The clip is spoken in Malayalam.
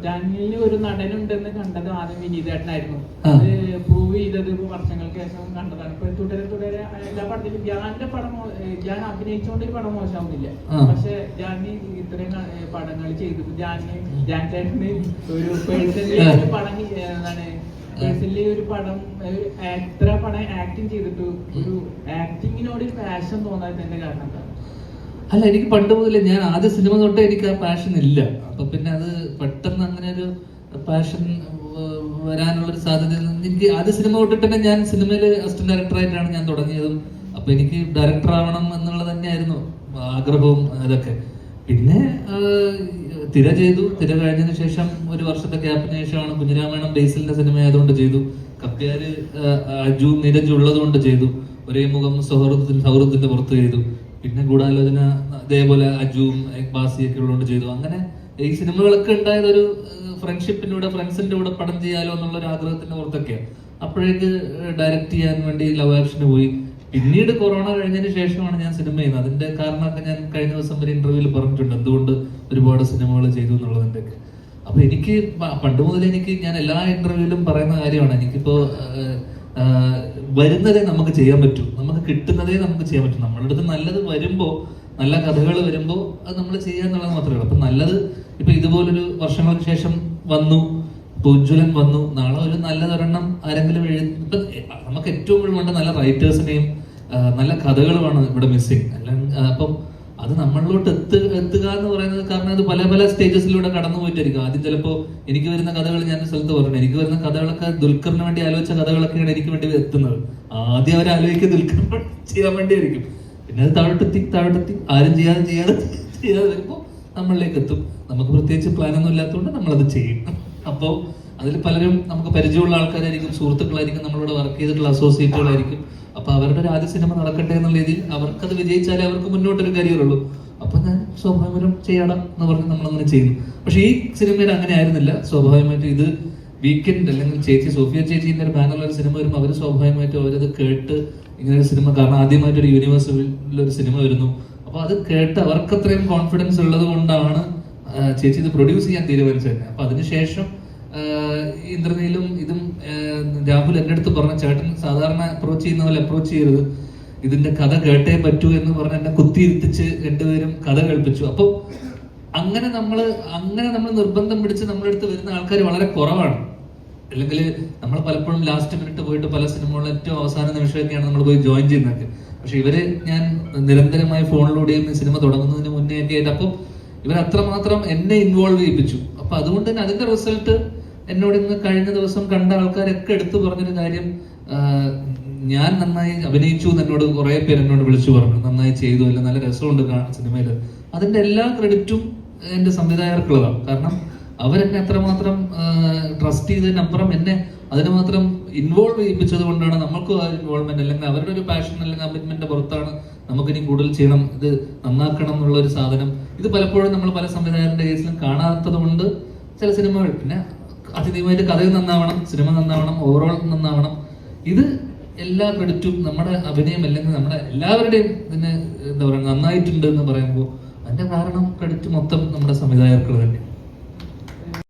ജാൻവിയിൽ ഒരു നടനുണ്ടെന്ന് കണ്ടത് ആദ്യം വിനീതേട്ടനായിരുന്നു. അത് പ്രൂവ് ചെയ്തത് വർഷങ്ങൾക്ക് ശേഷം കണ്ടതാണ്. ഇപ്പൊ തുടരെ എല്ലാ പടത്തിലും ജാന്റെ പടം ഞാൻ അഭിനയിച്ചുകൊണ്ട് ഒരു പടം മോശമാവുന്നില്ല. പക്ഷെ ജാനി ഇത്രയും പടങ്ങൾ ചെയ്തിട്ട് ജാൻ ചേട്ടന് ഒരു പേഴ്സണലി പടം എന്താണ് പേഴ്സണലി ഒരു പടം എത്ര പടം ആക്ടിങ് ചെയ്തിട്ട് ഒരു ആക്ടിങ്ങിനോട് പാഷൻ തോന്നാത്തതിന്റെ കാരണം എന്താണ്? അല്ല, എനിക്ക് പണ്ട് മുതലേ ഞാൻ ആദ്യ സിനിമ തൊട്ടേ എനിക്ക് ആ പാഷൻ ഇല്ല. അപ്പൊ പിന്നെ അത് പെട്ടെന്ന് അങ്ങനെ ഒരു പാഷൻ വരാനുള്ളൊരു സാധ്യത എനിക്ക് ആദ്യ സിനിമ തൊട്ടിട്ട് തന്നെ ഞാൻ സിനിമയിൽ അസിസ്റ്റന്റ് ഡയറക്ടറായിട്ടാണ് ഞാൻ തുടങ്ങിയതും. അപ്പൊ എനിക്ക് ഡയറക്ടർ ആവണം എന്നുള്ളത് തന്നെയായിരുന്നു ആഗ്രഹവും അതൊക്കെ. പിന്നെ തിര ചെയ്തു. തിര കഴിഞ്ഞതിന് ശേഷം ഒരു വർഷത്തെ ഗ്യാപ്പിന് ശേഷമാണ് കുഞ്ഞിരാമായണം ബേസിലിന്റെ സിനിമ ആയതുകൊണ്ട് ചെയ്തു. കപ്പ്യാര് അജു നീരജ് ഉള്ളത് കൊണ്ട് ചെയ്തു. ഒരേ മുഖം സൗഹൃദത്തിന്റെ പുറത്ത് ചെയ്തു. പിന്നെ ഗൂഢാലോചന അതേപോലെ അജുവും ബാസിയൊക്കെ ഉള്ളതുകൊണ്ട് ചെയ്തു. അങ്ങനെ ഈ സിനിമകളൊക്കെ ഉണ്ടായത് ഒരു ഫ്രണ്ട്ഷിപ്പിന്റെ കൂടെ ഫ്രണ്ട്സിന്റെ കൂടെ പടം ചെയ്യാലോ എന്നുള്ള ഒരു ആഗ്രഹത്തിന്റെ പുറത്തൊക്കെയാണ്. അപ്പോഴേക്ക് ഡയറക്റ്റ് ചെയ്യാൻ വേണ്ടി ലവ് ആക്ഷന് പോയി. പിന്നീട് കൊറോണ കഴിഞ്ഞതിന് ശേഷമാണ് ഞാൻ സിനിമ ചെയ്യുന്നത്. അതിന്റെ കാരണമൊക്കെ ഞാൻ കഴിഞ്ഞ ദിവസം ഒരു ഇന്റർവ്യൂവിൽ പറഞ്ഞിട്ടുണ്ട്, എന്തുകൊണ്ട് ഒരുപാട് സിനിമകൾ ചെയ്തു എന്നുള്ളതിന്റെ ഒക്കെ. അപ്പൊ എനിക്ക് പണ്ട് മുതലേ ഞാൻ എല്ലാ ഇന്റർവ്യൂവിലും പറയുന്ന കാര്യമാണ്, എനിക്കിപ്പോ വരുന്നതേ നമുക്ക് ചെയ്യാൻ പറ്റൂ, നമുക്ക് കിട്ടുന്നതേ നമുക്ക് ചെയ്യാൻ പറ്റും. നമ്മളുടെ അടുത്ത് നല്ലത് വരുമ്പോ, നല്ല കഥകൾ വരുമ്പോ അത് നമ്മൾ ചെയ്യാന്നുള്ളത് മാത്രമേ ഉള്ളൂ. അപ്പൊ നല്ലത് ഇപ്പൊ ഇതുപോലൊരു വർഷങ്ങൾക്ക് ശേഷം വന്നു, ഇപ്പൊ ഉജ്ജ്വലൻ വന്നു, നാളെ ഒരു നല്ലതൊരെണ്ണം ആരെങ്കിലും ഇപ്പൊ നമുക്ക് ഏറ്റവും കൂടുതൽ വേണ്ട നല്ല റൈറ്റേഴ്സിനെയും നല്ല കഥകളുമാണ് ഇവിടെ മിസ്സിങ്. അപ്പം അത് നമ്മളിലോട്ട് എത്തുക എന്ന് പറയുന്നത്, കാരണം അത് പല പല സ്റ്റേജസിലൂടെ കടന്നു പോയിട്ടായിരിക്കും. ആദ്യം ചിലപ്പോ എനിക്ക് വരുന്ന കഥകൾ ഞാൻ സ്ഥലത്ത് പറഞ്ഞു, എനിക്ക് വരുന്ന കഥകളൊക്കെ ദുൽഖറിന് വേണ്ടി ആലോചിച്ച കഥകളൊക്കെയാണ് എനിക്ക് വേണ്ടി എത്തുന്നത്. ആദ്യം അവർ ആലോചിക്കുക ദുൽഖറിന് ചെയ്യാൻ വേണ്ടിയായിരിക്കും. പിന്നെ അത് താഴോട്ടെത്തി ആരും ചെയ്യാതെ വരുമ്പോൾ നമ്മളിലേക്ക് എത്തും. നമുക്ക് പ്രത്യേകിച്ച് പ്ലാനൊന്നും ഇല്ലാത്തതുകൊണ്ട് നമ്മളത് ചെയ്യും. അപ്പോൾ അതിൽ പലരും നമുക്ക് പരിചയമുള്ള ആൾക്കാരായിരിക്കും, സുഹൃത്തുക്കളായിരിക്കും, നമ്മളോട് വർക്ക് ചെയ്തിട്ടുള്ള അസോസിയേറ്റുകളായിരിക്കും. അപ്പൊ അവരുടെ ഒരു ആദ്യ സിനിമ നടക്കട്ടെ എന്നുള്ള രീതിയിൽ അവർക്കത് വിജയിച്ചാലേ അവർക്ക് മുന്നോട്ടൊരു കരിയർ ഉള്ളൂ. അപ്പൊ ഞാൻ സ്വാഭാവികം ചെയ്യണം എന്ന് പറഞ്ഞ് നമ്മളങ്ങനെ ചെയ്യുന്നു. പക്ഷെ ഈ സിനിമയിൽ അങ്ങനെ ആയിരുന്നില്ല. സ്വാഭാവികമായിട്ട് ഇത് വീക്കെൻഡ് അല്ലെങ്കിൽ സോഫിയ ചേച്ചിന്റെ ഒരു ബാനറിൽ ഒരു സിനിമ വരുമ്പോൾ അവർ സ്വാഭാവികമായിട്ടും അവരത് കേട്ട് ഇങ്ങനെ ഒരു സിനിമ, കാരണം ആദ്യമായിട്ടൊരു യൂണിവേഴ്സിലൊരു സിനിമ വരുന്നു, അപ്പൊ അത് കേട്ട് അവർക്ക് അത്രയും കോൺഫിഡൻസ് ഉള്ളത് കൊണ്ടാണ് ചേച്ചി ഇത് പ്രൊഡ്യൂസ് ചെയ്യാൻ തീരുമാനിച്ചത് തന്നെ. അപ്പൊ അതിനുശേഷം ഇന്ദ്രനീലും ഇതും രാഹുൽ എൻ്റെ അടുത്ത് പറഞ്ഞ, ചേട്ടൻ സാധാരണ അപ്രോച്ച് ചെയ്യുന്ന പോലെ അപ്രോച്ച് ചെയ്യരുത്, ഇതിന്റെ കഥ കേട്ടേ പറ്റൂ എന്ന് പറഞ്ഞ് എന്നെ കുത്തിയിരുത്തിച്ച് രണ്ടുപേരും കഥ കേൾപ്പിച്ചു. അപ്പോൾ അങ്ങനെ നമ്മൾ നിർബന്ധം പിടിച്ച് നമ്മുടെ അടുത്ത് വരുന്ന ആൾക്കാർ വളരെ കുറവാണ്. അല്ലെങ്കിൽ നമ്മൾ പലപ്പോഴും ലാസ്റ്റ് മിനിറ്റ് പോയിട്ട് പല സിനിമകളിലും ഏറ്റവും അവസാന നിമിഷമൊക്കെയാണ് നമ്മൾ പോയി ജോയിൻ ചെയ്യുന്നതൊക്കെ. പക്ഷെ ഇവര് ഞാൻ നിരന്തരമായി ഫോണിലൂടെയും സിനിമ തുടങ്ങുന്നതിന് മുന്നേ ഒക്കെ ആയിട്ട്, അപ്പോൾ ഇവർ അത്രമാത്രം എന്നെ ഇൻവോൾവ് ചെയ്യിപ്പിച്ചു. അപ്പൊ അതുകൊണ്ട് തന്നെ അതിന്റെ റിസൾട്ട് എന്നോട് ഇന്ന് കഴിഞ്ഞ ദിവസം കണ്ട ആൾക്കാരൊക്കെ എടുത്തു പറഞ്ഞൊരു കാര്യം, ഞാൻ നന്നായി അഭിനയിച്ചു എന്ന് എന്നോട് കുറെ പേര് എന്നോട് വിളിച്ചു പറഞ്ഞു, നന്നായി ചെയ്തു, അല്ല നല്ല രസമുണ്ട് സിനിമയിൽ. അതിന്റെ എല്ലാ ക്രെഡിറ്റും എന്റെ സംവിധായകർക്കുള്ളതാണ്. കാരണം അവരെന്നെ അത്രമാത്രം ട്രസ്റ്റ് ചെയ്തതിനപ്പുറം എന്നെ അതിന് മാത്രം ഇൻവോൾവ് ചെയ്യിപ്പിച്ചത് കൊണ്ടാണ് നമ്മൾക്കും ആ ഇൻവോൾവ്മെന്റ്, അല്ലെങ്കിൽ അവരുടെ ഒരു പാഷൻ അല്ലെങ്കിൽ കമ്മിറ്റ്മെന്റ് പുറത്താണ് നമുക്കിനി കൂടുതൽ ചെയ്യണം, ഇത് നന്നാക്കണം എന്നുള്ള ഒരു സാധനം. ഇത് പലപ്പോഴും നമ്മൾ പല സംവിധായകരുടെ കേസിലും കാണാത്തത് കൊണ്ട് ചില സിനിമകൾ, പിന്നെ അതിഥിയുമായിട്ട് കഥയും നന്നാവണം, സിനിമ നന്നാവണം, ഓവറോൾ നന്നാവണം. ഇത് എല്ലാ ക്രെഡിറ്റും നമ്മുടെ അഭിനയം അല്ലെങ്കിൽ നമ്മുടെ എല്ലാവരുടെയും ഇതിന് എന്താ പറയുക നന്നായിട്ടുണ്ട് എന്ന് പറയുമ്പോൾ അതിന്റെ കാരണം ക്രെഡിറ്റ് മൊത്തം നമ്മുടെ സംവിധായകർക്ക് തന്നെ.